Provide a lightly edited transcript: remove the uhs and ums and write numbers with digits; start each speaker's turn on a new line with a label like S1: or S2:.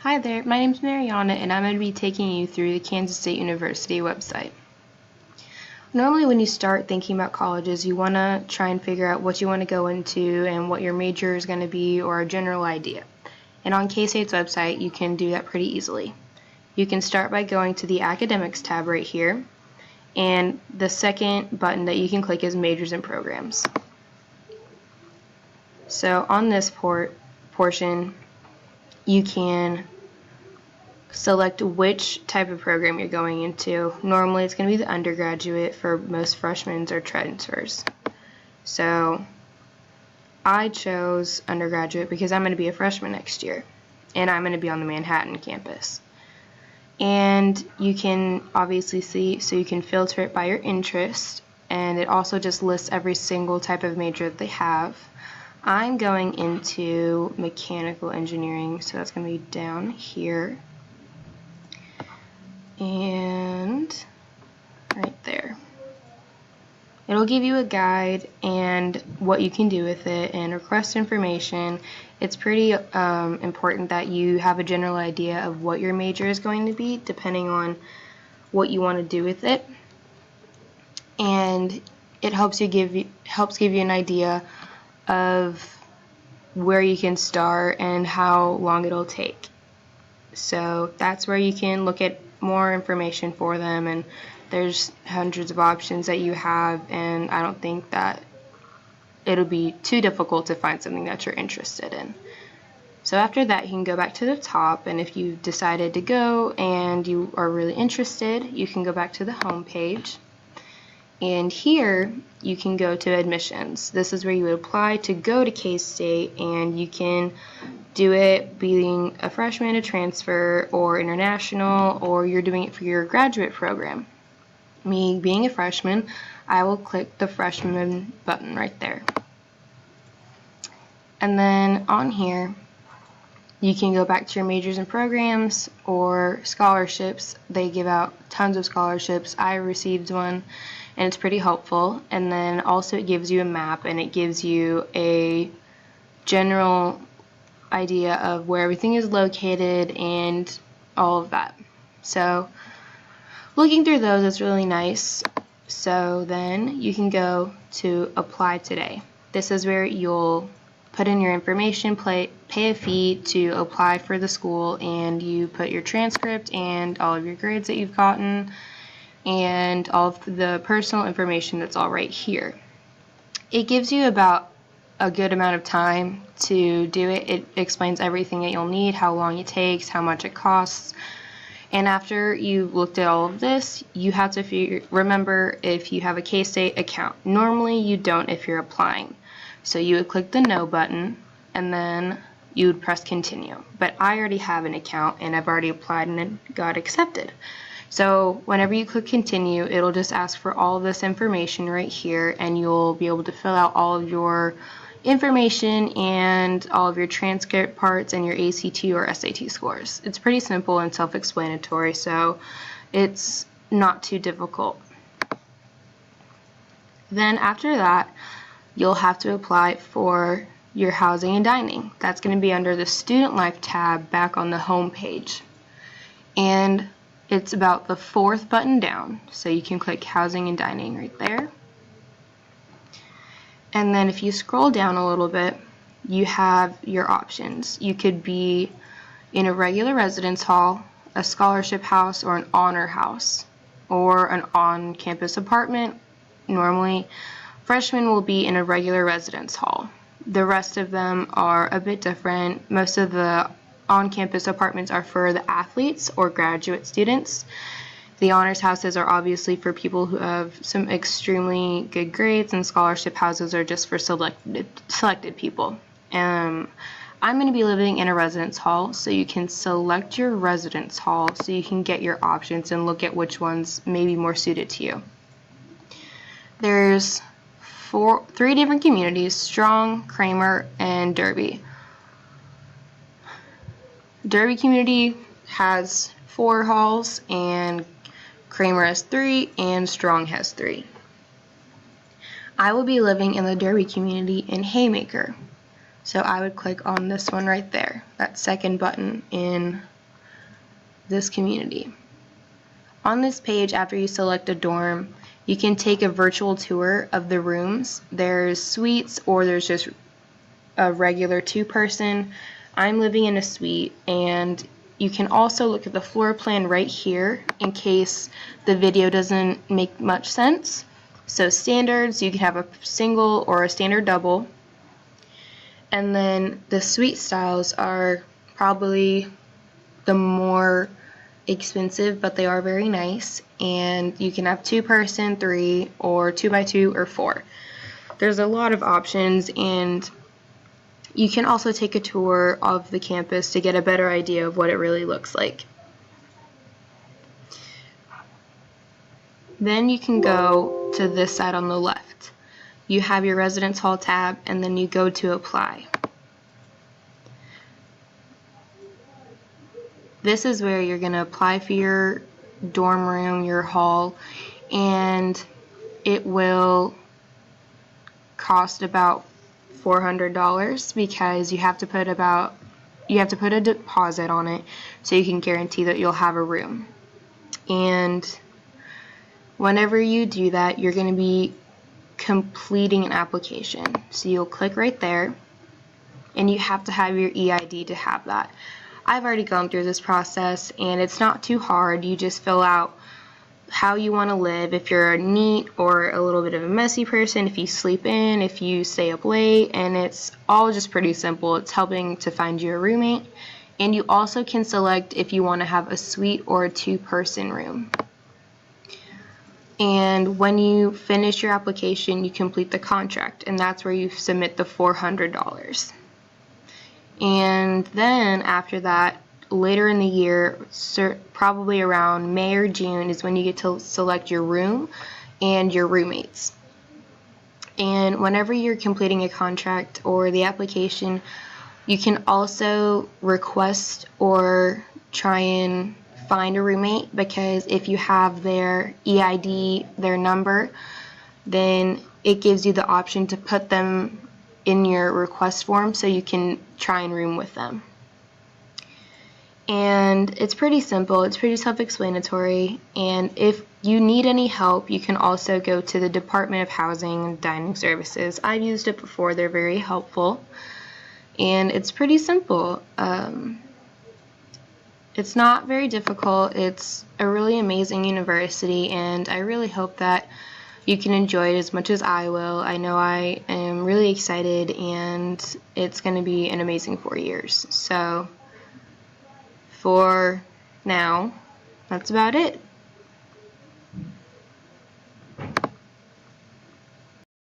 S1: Hi there, my name is Mariana and I'm going to be taking you through the Kansas State University website. Normally when you start thinking about colleges, you want to try and figure out what you want to go into and what your major is going to be, or a general idea. And on K-State's website, you can do that pretty easily. You can start by going to the Academics tab right here, and the second button that you can click is Majors and Programs. So on this portion, you can select which type of program you're going into. Normally it's going to be the undergraduate for most freshmen or transfers. So I chose undergraduate because I'm going to be a freshman next year and I'm going to be on the Manhattan campus. And you can obviously see, so you can filter it by your interest, and it also just lists every single type of major that they have. I'm going into mechanical engineering, so that's going to be down here and right there. It'll give you a guide and what you can do with it and request information. It's pretty important that you have a general idea of what your major is going to be, depending on what you want to do with it. And it helps give you an idea of where you can start and how long it'll take. So that's where you can look at more information for them, and there's hundreds of options that you have, and I don't think that it'll be too difficult to find something that you're interested in. So after that, you can go back to the top, and if you decided to go and you are really interested, you can go back to the home page, and here you can go to admissions. This is where you would apply to go to K-State, and you can do it being a freshman, a transfer, or international, or you're doing it for your graduate program. Me being a freshman, I will click the freshman button right there. And then on here, you can go back to your majors and programs or scholarships. They give out tons of scholarships. I received one, and it's pretty helpful. And then also it gives you a map, and it gives you a general idea of where everything is located and all of that. So looking through those is really nice. So then you can go to apply today. This is where you'll put in your information, pay a fee to apply for the school, and you put your transcript and all of your grades that you've gotten and all of the personal information that's all right here. It gives you about a good amount of time to do it. It explains everything that you'll need, how long it takes, how much it costs. And after you've looked at all of this, you have to remember if you have a K-State account. Normally you don't if you're applying. So you would click the no button and then you would press continue. But I already have an account and I've already applied and it got accepted. So whenever you click continue, it'll just ask for all of this information right here, and you'll be able to fill out all of your information and all of your transcript parts and your ACT or SAT scores. It's pretty simple and self-explanatory, so it's not too difficult. Then after that, you'll have to apply for your housing and dining. That's going to be under the Student Life tab back on the home page. And it's about the fourth button down, so you can click housing and dining right there. And then if you scroll down a little bit, you have your options. You could be in a regular residence hall, a scholarship house, or an honor house, or an on-campus apartment. Normally, freshmen will be in a regular residence hall. The rest of them are a bit different. Most of the on-campus apartments are for the athletes or graduate students. The honors houses are obviously for people who have some extremely good grades, and scholarship houses are just for selected people. I'm going to be living in a residence hall, so you can select your residence hall so you can get your options and look at which ones may be more suited to you. There's three different communities: Strong, Kramer, and Derby. Derby community has 4 halls, and Kramer has 3, and Strong has 3. I will be living in the Derby community in Haymaker, so I would click on this one right there, that second button in this community. On this page, after you select a dorm, you can take a virtual tour of the rooms. There's suites or there's just a regular 2-person. I'm living in a suite, and you can also look at the floor plan right here in case the video doesn't make much sense. So standards, you can have a single or a standard double. And then the suite styles are probably the more expensive, but they are very nice. And you can have 2-person, 3, or 2x2 or 4. There's a lot of options, and you can also take a tour of the campus to get a better idea of what it really looks like. Then you can go to this side on the left. You have your residence hall tab, and then you go to apply. This is where you're going to apply for your dorm room, your hall, and it will cost about $400 because you have to put a deposit on it so you can guarantee that you'll have a room. And whenever you do that, you're going to be completing an application. So you'll click right there, and you have to have your EID to have that. I've already gone through this process, and it's not too hard. You just fill out how you want to live, if you're a neat or a little bit of a messy person, if you sleep in, if you stay up late, and it's all just pretty simple. It's helping to find you a roommate, and you also can select if you want to have a suite or a 2-person room. And when you finish your application, you complete the contract, and that's where you submit the $400. And then after that, later in the year, probably around May or June, is when you get to select your room and your roommates. And whenever you're completing a contract or the application, you can also request or try and find a roommate, because if you have their EID, their number, then it gives you the option to put them in your request form so you can try and room with them. And it's pretty simple, it's pretty self-explanatory, and if you need any help, you can also go to the Department of Housing and Dining Services. I've used it before, they're very helpful, and it's pretty simple. It's not very difficult. It's a really amazing university, and I really hope that you can enjoy it as much as I will. I know I am really excited, and it's going to be an amazing 4 years. So for now, that's about it.